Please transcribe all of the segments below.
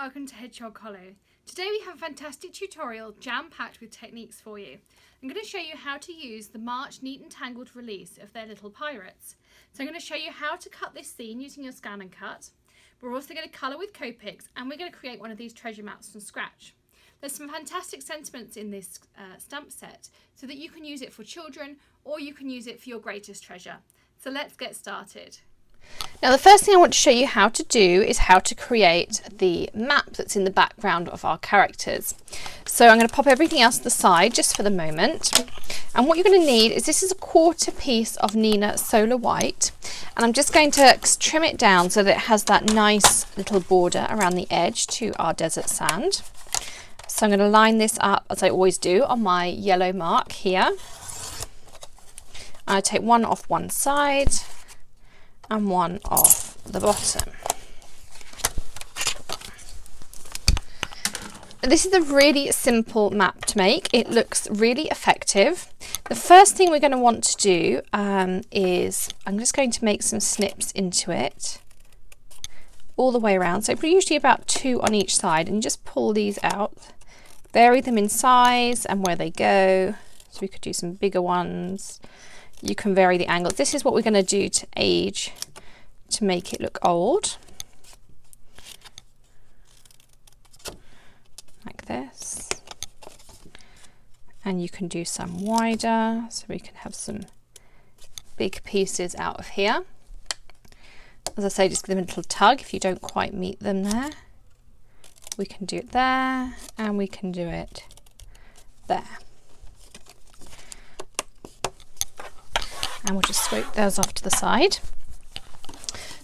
welcome to Hedgehog Hollow. Today we have a fantastic tutorial jam-packed with techniques for you. I'm going to show you how to use the March Neat and Tangled release of their little pirates. So I'm going to show you how to cut this scene using your scan and cut. We're also going to colour with copics and we're going to create one of these treasure maps from scratch. There's some fantastic sentiments in this stamp set so that you can use it for children or you can use it for your greatest treasure. So let's get started. Now the first thing I want to show you how to do is how to create the map that's in the background of our characters. So I'm going to pop everything else to the side just for the moment, and what you're going to need is this is a 1/4 piece of Nina Solar White, and I'm just going to trim it down so that it has that nice little border around the edge to our desert sand. So I'm going to line this up as I always do on my yellow mark here. I take one off one side and one off the bottom. This is a really simple map to make. It looks really effective. The first thing we're going to want to do is I'm just going to make some snips into it all the way around. So usually about 2 on each side, and just pull these out, vary them in size and where they go. So we could do some bigger ones. You can vary the angles. This is what we're going to do to age, to make it look old. Like this. And you can do some wider, so we can have some big pieces out of here. As I say, just give them a little tug if you don't quite meet them there. We can do it there, and we can do it there. And we'll just swoop those off to the side.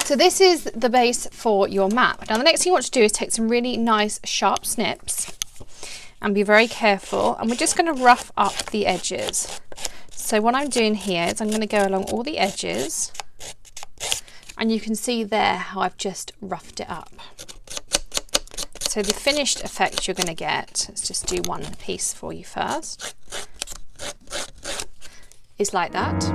So this is the base for your map. Now the next thing you want to do is take some really nice sharp snips and be very careful, and we're just going to rough up the edges. So what I'm doing here is I'm going to go along all the edges, and you can see there how I've just roughed it up. So the finished effect you're going to get, let's just do one piece for you first, is like that.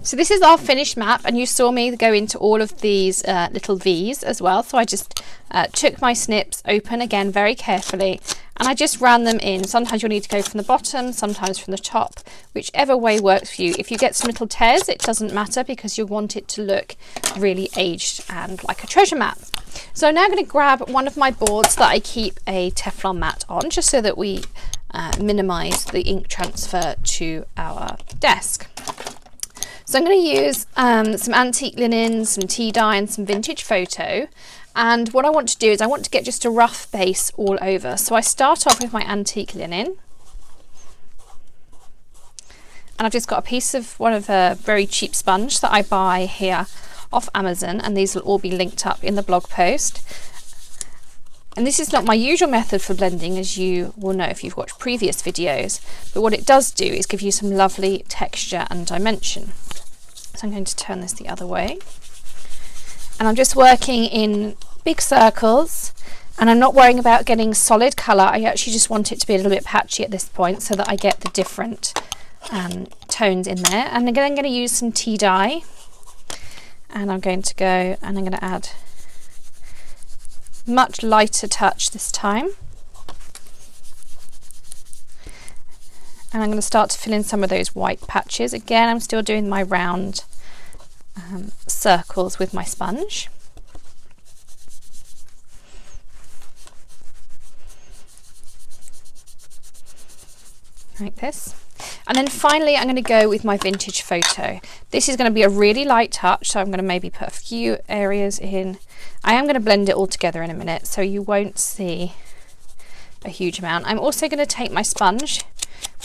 So this is our finished map, and you saw me go into all of these little V's as well. So I just took my snips, open again very carefully, and I just ran them in. Sometimes you'll need to go from the bottom, sometimes from the top, whichever way works for you. If you get some little tears, it doesn't matter because you want it to look really aged and like a treasure map. So I'm now going to grab one of my boards that I keep a Teflon mat on, just so that we minimize the ink transfer to our desk. So I'm going to use some antique linen, some tea dye and some vintage photo, and what I want to do is I want to get just a rough base all over. So I start off with my antique linen, and I've just got a piece of one of a very cheap sponge that I buy here off Amazon, and these will all be linked up in the blog post. And this is not my usual method for blending, as you will know if you've watched previous videos, but what it does do is give you some lovely texture and dimension. So I'm going to turn this the other way, and I'm just working in big circles, and I'm not worrying about getting solid colour. I actually just want it to be a little bit patchy at this point so that I get the different tones in there. And again, I'm going to use some tea dye, and I'm going to go and I'm going to add much lighter touch this time, and I'm going to start to fill in some of those white patches. Again, I'm still doing my round circles with my sponge. like this. And then finally I'm going to go with my vintage photo. This is going to be a really light touch, so I'm going to maybe put a few areas in. I am going to blend it all together in a minute, so you won't see a huge amount. I'm also going to take my sponge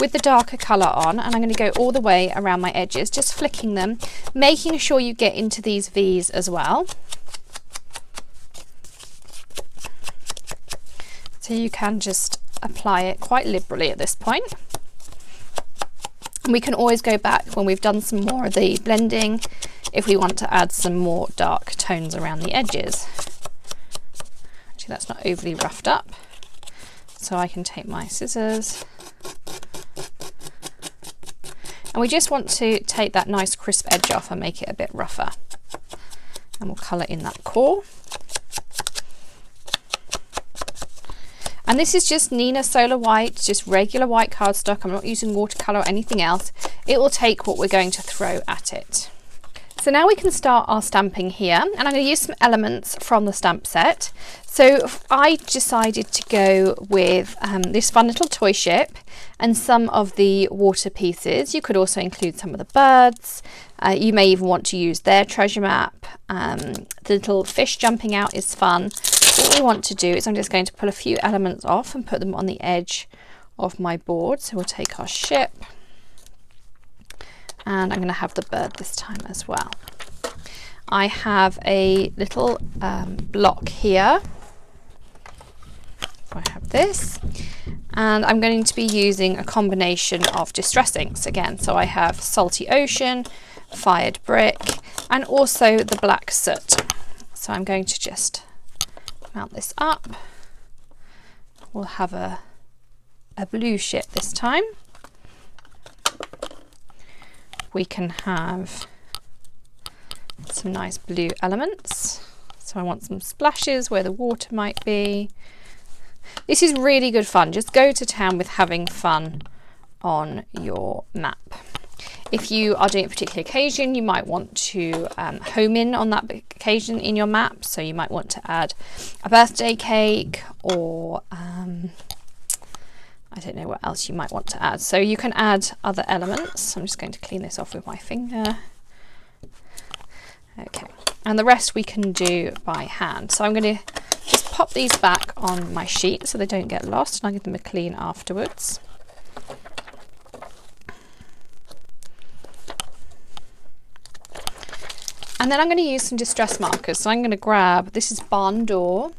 with the darker colour on, and I'm going to go all the way around my edges, just flicking them, making sure you get into these V's as well. So you can just apply it quite liberally at this point. And we can always go back when we've done some more of the blending if we want to add some more dark tones around the edges. Actually, that's not overly roughed up. So I can take my scissors. And we just want to take that nice crisp edge off and make it a bit rougher. And we'll colour in that core. And this is just Neenah Solar White, just regular white cardstock. I'm not using watercolour or anything else. It will take what we're going to throw at it. So now we can start our stamping here, and I'm going to use some elements from the stamp set. So I decided to go with this fun little toy ship and some of the water pieces. You could also include some of the birds. You may even want to use their treasure map. The little fish jumping out is fun. What we want to do is I'm just going to pull a few elements off and put them on the edge of my board. So we'll take our ship, and I'm going to have the bird this time as well. I have a little block here. I have this, and I'm going to be using a combination of distress inks again. So I have Salty Ocean, Fired Brick, and also the Black Soot. So I'm going to just mount this up. We'll have a blue ship this time. We can have some nice blue elements. So I want some splashes where the water might be. This is really good fun. Just go to town with having fun on your map. If you are doing a particular occasion, you might want to home in on that occasion in your map. So you might want to add a birthday cake, or I don't know what else you might want to add. So you can add other elements. I'm just going to clean this off with my finger. Okay, and the rest we can do by hand. So I'm going to just pop these back on my sheet so they don't get lost, and I'll give them a clean afterwards. And then I'm going to use some distress markers. So I'm going to grab, this is Barn Door.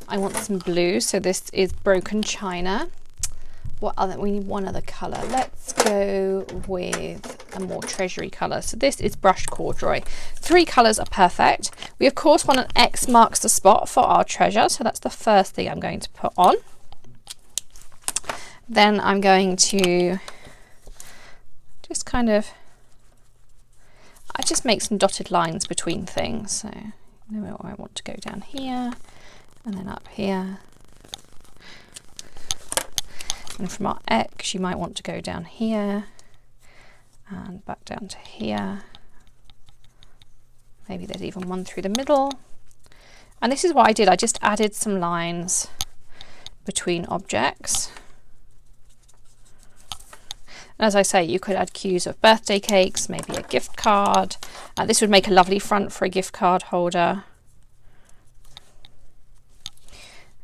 I want some blue, so this is Broken China. What other, we need one other colour. Let's go with a more treasury colour. So this is Brushed Corduroy. 3 colours are perfect. We of course want an X marks the spot for our treasure. So that's the first thing I'm going to put on. Then I'm going to just kind of, I just make some dotted lines between things. So you know, I want to go down here and then up here. And from our X, you might want to go down here and back down to here. Maybe there's even one through the middle. And this is what I did. I just added some lines between objects. And as I say, you could add cues of birthday cakes, maybe a gift card. This would make a lovely front for a gift card holder.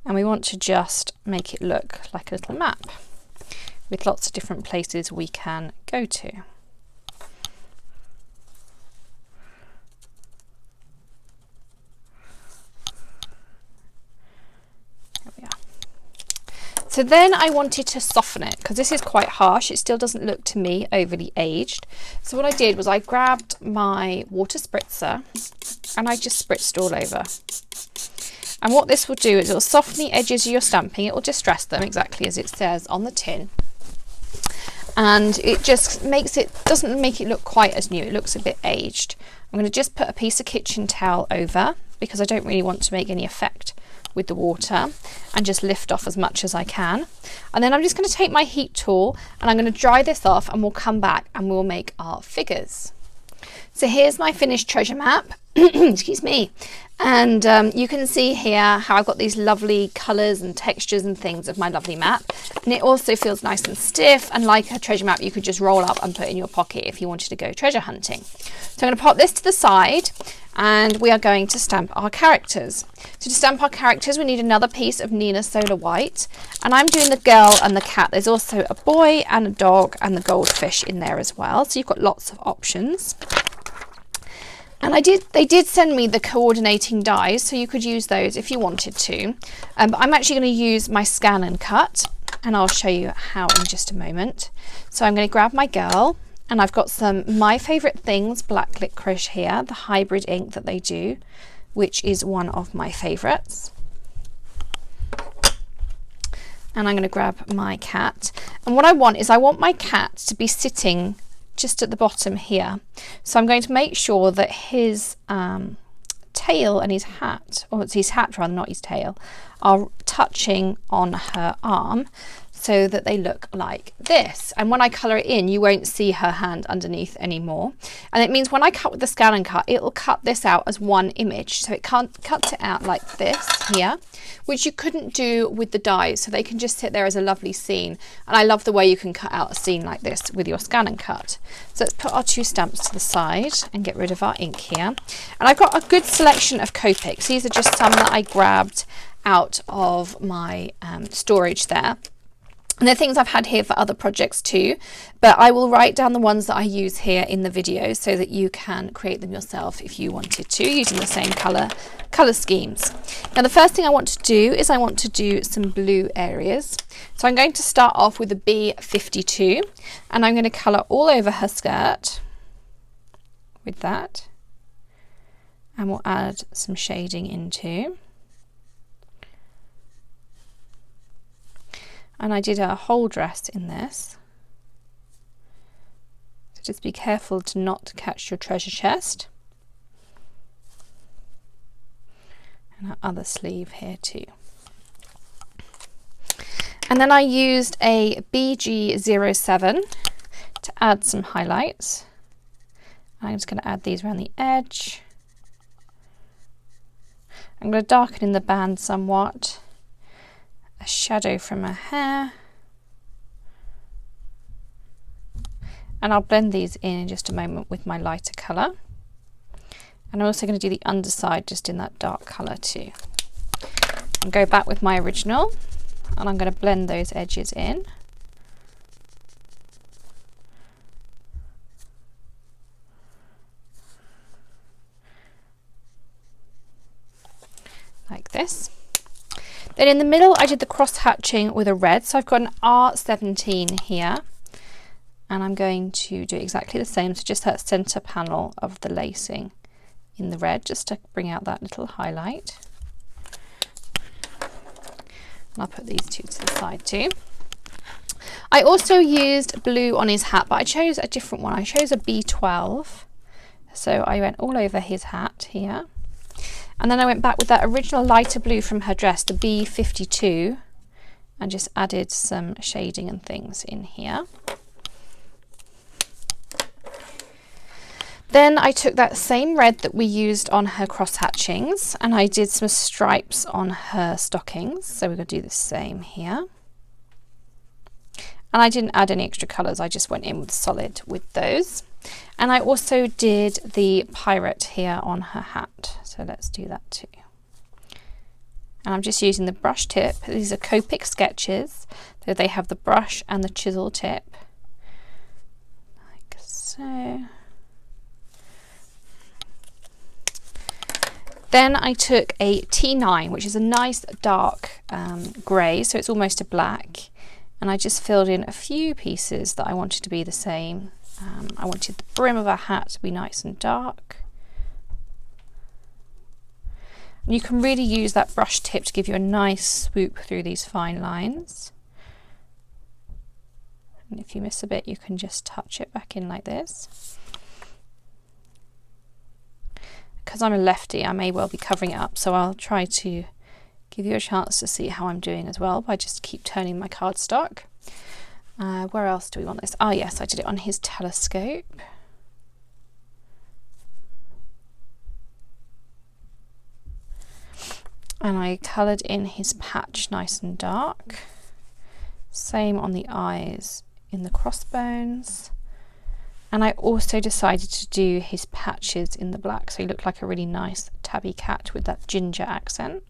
And we want to just make it look like a little map with lots of different places we can go to. There we are. So then I wanted to soften it because this is quite harsh. It still doesn't look to me overly aged. So what I did was I grabbed my water spritzer and I just spritzed all over. And what this will do is it will soften the edges of your stamping. It will distress them exactly as it says on the tin. And it just makes it, doesn't make it look quite as new. It looks a bit aged. I'm going to just put a piece of kitchen towel over because I don't really want to make any effect with the water, and just lift off as much as I can. And then I'm just going to take my heat tool and I'm going to dry this off, and we'll come back and we'll make our figures. So here's my finished treasure map. Excuse me. And you can see here how I've got these lovely colours and textures and things of my lovely map. And it also feels nice and stiff, and like a treasure map you could just roll up and put in your pocket if you wanted to go treasure hunting. So I'm going to pop this to the side, and we are going to stamp our characters. So to stamp our characters we need another piece of Nina Solar White, and I'm doing the girl and the cat. There's also a boy and a dog and the goldfish in there as well, so you've got lots of options. And they did send me the coordinating dies, so you could use those if you wanted to. But I'm actually going to use my scan and cut, and I'll show you how in just a moment. So I'm going to grab my girl, and I've got some My Favourite Things black licorice here, the hybrid ink that they do, which is one of my favourites. And I'm going to grab my cat. And what I want is I want my cat to be sitting just at the bottom here. So I'm going to make sure that his tail and his hat, or it's his hat rather, not his tail, are touching on her arm so that they look like this. And when I colour it in, you won't see her hand underneath anymore. And it means when I cut with the scan and cut, it'll cut this out as one image. So it cuts it out like this here, which you couldn't do with the dies. So they can just sit there as a lovely scene. And I love the way you can cut out a scene like this with your scan and cut. So let's put our two stamps to the side and get rid of our ink here. And I've got a good selection of copics. These are just some that I grabbed out of my storage there. And they're things I've had here for other projects too, but I will write down the ones that I use here in the video so that you can create them yourself if you wanted to, using the same colour schemes. Now the first thing I want to do is I want to do some blue areas. So I'm going to start off with a B52, and I'm going to colour all over her skirt with that, and we'll add some shading into. And I did a whole dress in this. So just be careful to not catch your treasure chest. And our other sleeve here too. And then I used a BG07 to add some highlights. I'm just going to add these around the edge. I'm going to darken in the band somewhat. A shadow from her hair, and I'll blend these in just a moment with my lighter colour. And I'm also going to do the underside just in that dark colour too. And go back with my original, and I'm going to blend those edges in. Like this. Then in the middle I did the cross hatching with a red, so I've got an R17 here, and I'm going to do exactly the same, so just that centre panel of the lacing in the red, just to bring out that little highlight. And I'll put these two to the side too. I also used blue on his hat, but I chose a different one. I chose a B12, so I went all over his hat here. And then I went back with that original lighter blue from her dress, the B52, and just added some shading and things in here. Then I took that same red that we used on her cross hatchings, and I did some stripes on her stockings. So we're going to do the same here. And I didn't add any extra colours, I just went in with solid with those. And I also did the pirate here on her hat, so let's do that too. And I'm just using the brush tip. These are Copic sketches, so they have the brush and the chisel tip, like so. Then I took a T9, which is a nice dark grey, so it's almost a black, and I just filled in a few pieces that I wanted to be the same. I wanted the brim of her hat to be nice and dark. And you can really use that brush tip to give you a nice swoop through these fine lines. And if you miss a bit, you can just touch it back in like this. Because I'm a lefty, I may well be covering it up, so I'll try to give you a chance to see how I'm doing as well by just keep turning my cardstock. Where else do we want this? Oh yes, I did it on his telescope. And I coloured in his patch nice and dark. Same on the eyes in the crossbones. And I also decided to do his patches in the black, so he looked like a really nice tabby cat with that ginger accent.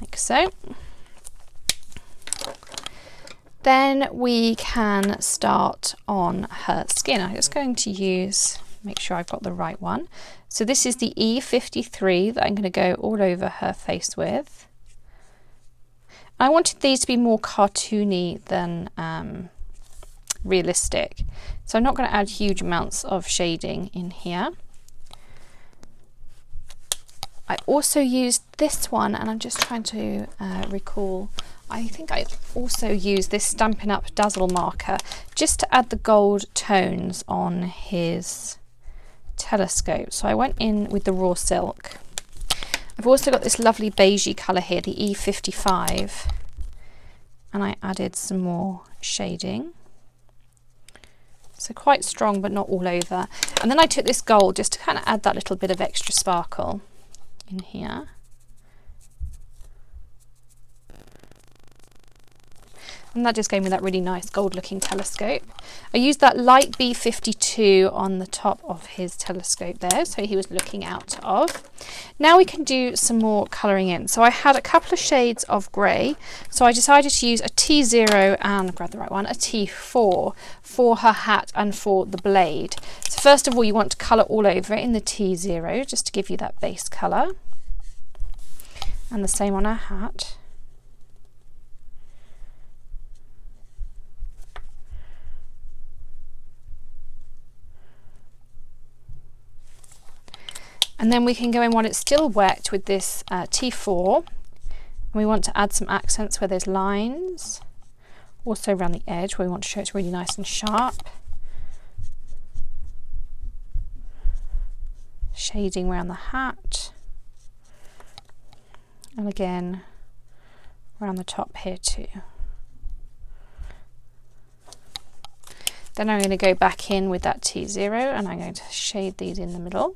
Like so. Then we can start on her skin. I'm just going to use, make sure I've got the right one. So this is the E53 that I'm going to go all over her face with. I wanted these to be more cartoony than realistic. So I'm not going to add huge amounts of shading in here. I also used this one, and I'm just trying to recall, I think I also used this Stampin' Up! Dazzle marker just to add the gold tones on his telescope. So I went in with the raw silk. I've also got this lovely beigey colour here, the E55, and I added some more shading. So quite strong, but not all over. And then I took this gold just to kind of add that little bit of extra sparkle in here. And that just gave me that really nice gold looking telescope. I used that light B52 on the top of his telescope there, so he was looking out of. Now we can do some more colouring in. So I had a couple of shades of grey, so I decided to use a T0 and, grab the right one, a T4 for her hat and for the blade. So first of all, you want to colour all over it in the T0 just to give you that base colour. And the same on her hat. And then we can go in while it's still wet with this T4. And we want to add some accents where there's lines. Also around the edge where we want to show it's really nice and sharp. Shading around the hat. And again, around the top here too. Then I'm going to go back in with that T0 and I'm going to shade these in the middle.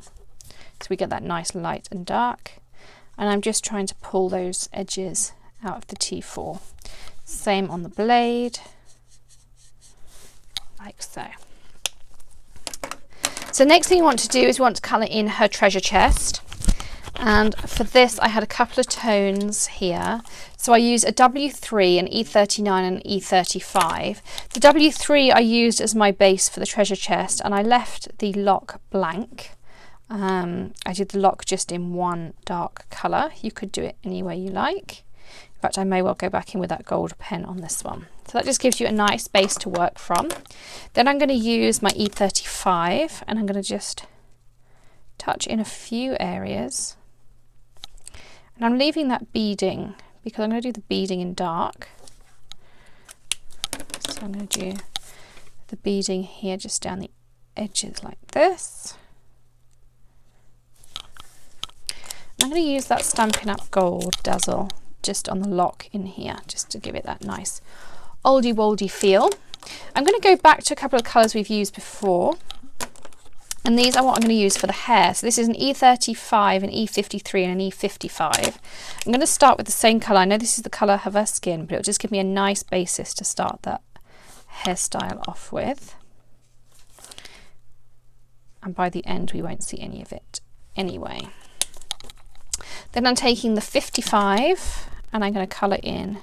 So we get that nice light and dark, and I'm just trying to pull those edges out of the T4. Same on the blade, like so. So next thing you want to do is you want to colour in her treasure chest, and for this I had a couple of tones here. So I used a W3, an E39 and an E35. The W3 I used as my base for the treasure chest, and I left the lock blank. I did the lock just in one dark colour. You could do it any way you like. In fact, I may well go back in with that gold pen on this one. So that just gives you a nice base to work from. Then I'm going to use my E35 and I'm going to just touch in a few areas. And I'm leaving that beading because I'm going to do the beading in dark. So I'm going to do the beading here just down the edges like this. I'm going to use that Stampin' Up! Gold Dazzle just on the lock in here, just to give it that nice oldie woldy feel. I'm going to go back to a couple of colours we've used before, and these are what I'm going to use for the hair. So this is an E35, an E53 and an E55. I'm going to start with the same colour. I know this is the colour of her skin, but it'll just give me a nice basis to start that hairstyle off with. And by the end we won't see any of it anyway. Then I'm taking the 55 and I'm going to colour in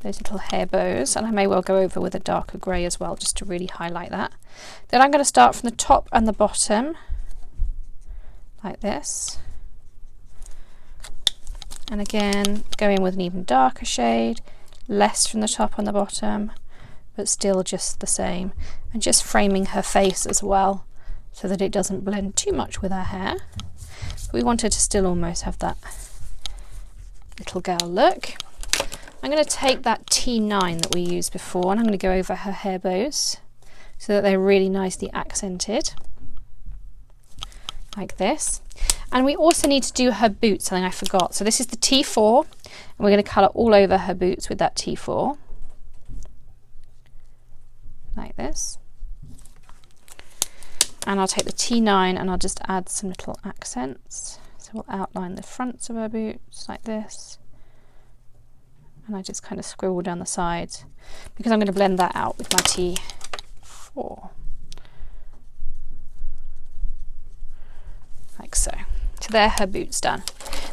those little hair bows, and I may well go over with a darker grey as well just to really highlight that. Then I'm going to start from the top and the bottom like this, and again go in with an even darker shade, less from the top and the bottom but still just the same, and just framing her face as well so that it doesn't blend too much with her hair. We wanted to still almost have that little girl look. I'm going to take that T9 that we used before and I'm going to go over her hair bows so that they're really nicely accented like this. And we also need to do her boots, something I forgot. So this is the T4 and we're going to colour all over her boots with that T4 like this. And I'll take the T9 and I'll just add some little accents. So we'll outline the fronts of her boots like this. And I just kind of scribble down the sides because I'm going to blend that out with my T4. Like so. So there, her boots done.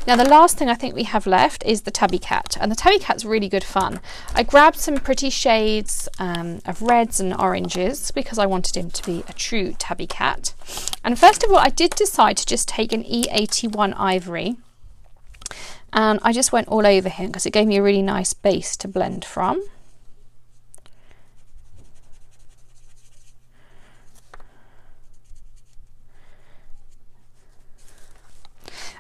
Now the last thing I think we have left is the tabby cat, and the tabby cat's really good fun. I grabbed some pretty shades of reds and oranges because I wanted him to be a true tabby cat. And first of all, I did decide to just take an E81 ivory, and I just went all over him because it gave me a really nice base to blend from.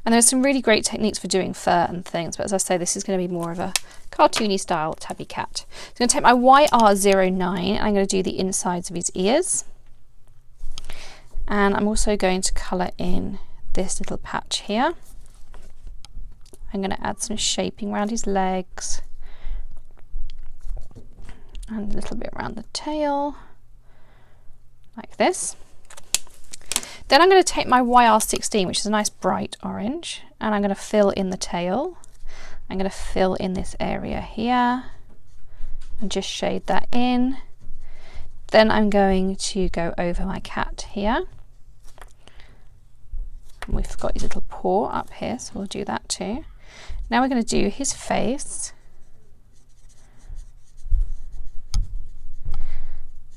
And there's some really great techniques for doing fur and things, but as I say, this is going to be more of a cartoony style tabby cat. So I'm going to take my YR09 and I'm going to do the insides of his ears. And I'm also going to colour in this little patch here. I'm going to add some shaping around his legs and a little bit around the tail, like this. Then I'm going to take my YR16, which is a nice bright orange, and I'm going to fill in the tail. I'm going to fill in this area here and just shade that in. Then I'm going to go over my cat here. And we've got his little paw up here, so we'll do that too. Now we're going to do his face.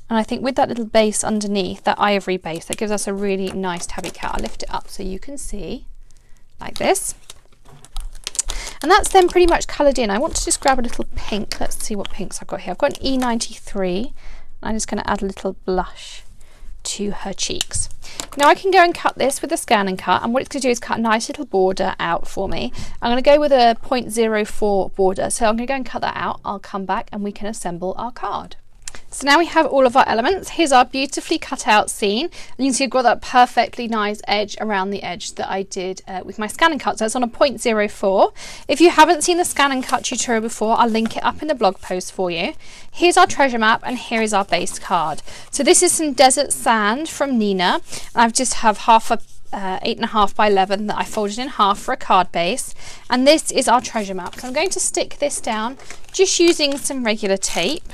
And I think with that little base underneath, that ivory base, that gives us a really nice tabby cat. I'll lift it up so you can see, like this. And that's then pretty much coloured in. I want to just grab a little pink. Let's see what pinks I've got here. I've got an E93. And I'm just going to add a little blush to her cheeks. Now I can go and cut this with a scan and cut, and what it's going to do is cut a nice little border out for me. I'm going to go with a 0.04 border, so I'm going to go and cut that out. I'll come back and we can assemble our card. So now we have all of our elements. Here's our beautifully cut out scene. And you can see I've got that perfectly nice edge around the edge that I did with my scan and cut. So it's on a 0.04. If you haven't seen the scan and cut tutorial before, I'll link it up in the blog post for you. Here's our treasure map and here is our base card. So this is some desert sand from Nina. And I've just have half a 8.5 by 11 that I folded in half for a card base, and this is our treasure map. So I'm going to stick this down just using some regular tape.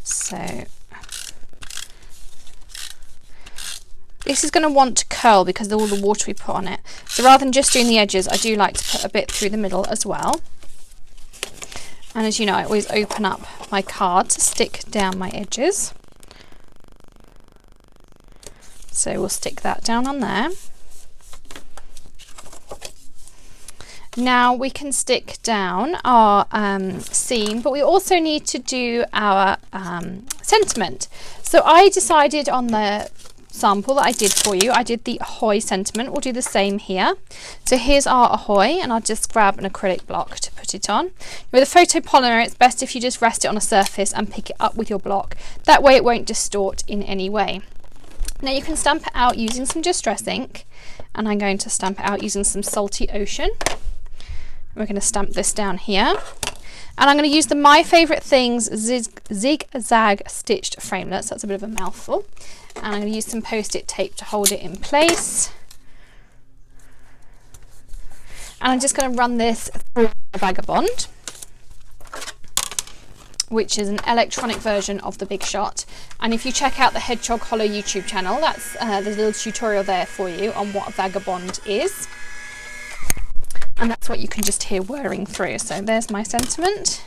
So this is going to want to curl because of all the water we put on it. So rather than just doing the edges, I do like to put a bit through the middle as well. And as you know, I always open up my card to stick down my edges. So we'll stick that down on there. Now we can stick down our seam, but we also need to do our sentiment. So I decided on the sample that I did for you, I did the Ahoy sentiment. We'll do the same here. So here's our Ahoy, and I'll just grab an acrylic block to put it on. With a photopolymer, it's best if you just rest it on a surface and pick it up with your block. That way it won't distort in any way. Now you can stamp it out using some distress ink, and I'm going to stamp it out using some Salty Ocean. We're going to stamp this down here, and I'm going to use the My Favourite Things zigzag stitched framelits. That's a bit of a mouthful, and I'm going to use some post-it tape to hold it in place. And I'm just going to run this through a Vagabond, which is an electronic version of the Big Shot. And if you check out the Hedgehog Hollow YouTube channel, that's there's a little tutorial there for you on what a Vagabond is. And that's what you can just hear whirring through. So there's my sentiment.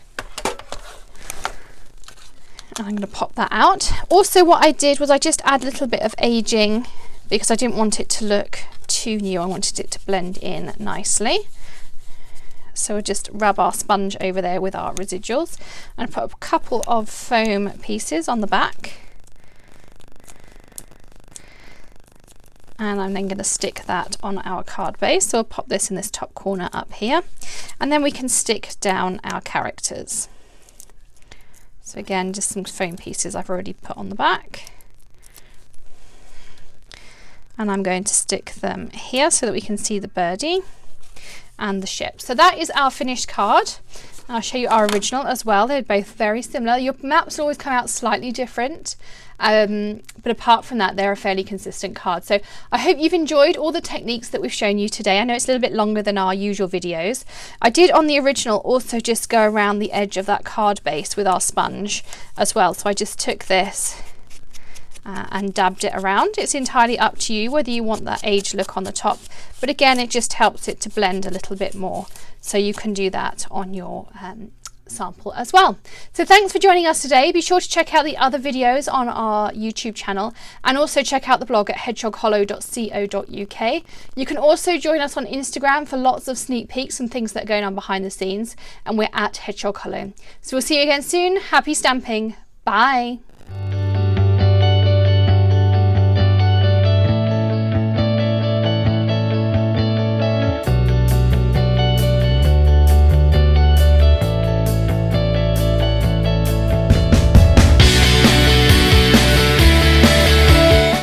And I'm going to pop that out. Also what I did was I just add a little bit of aging because I didn't want it to look too new. I wanted it to blend in nicely. So we'll just rub our sponge over there with our residuals and put a couple of foam pieces on the back. And I'm then going to stick that on our card base. So I'll pop this in this top corner up here. And then we can stick down our characters. So again, just some foam pieces I've already put on the back. And I'm going to stick them here so that we can see the birdie and the ship. So that is our finished card. I'll show you our original as well. They're both very similar. Your maps always come out slightly different, but apart from that, they're a fairly consistent card. So I hope you've enjoyed all the techniques that we've shown you today. I know it's a little bit longer than our usual videos. I did on the original also just go around the edge of that card base with our sponge as well. So I just took this and dabbed it around. It's entirely up to you whether you want that age look on the top, but again, it just helps it to blend a little bit more. So you can do that on your sample as well. So thanks for joining us today. Be sure to check out the other videos on our YouTube channel and also check out the blog at hedgehoghollow.co.uk. You can also join us on Instagram for lots of sneak peeks and things that are going on behind the scenes, and we're at Hedgehog Hollow. So we'll see you again soon. Happy stamping. Bye.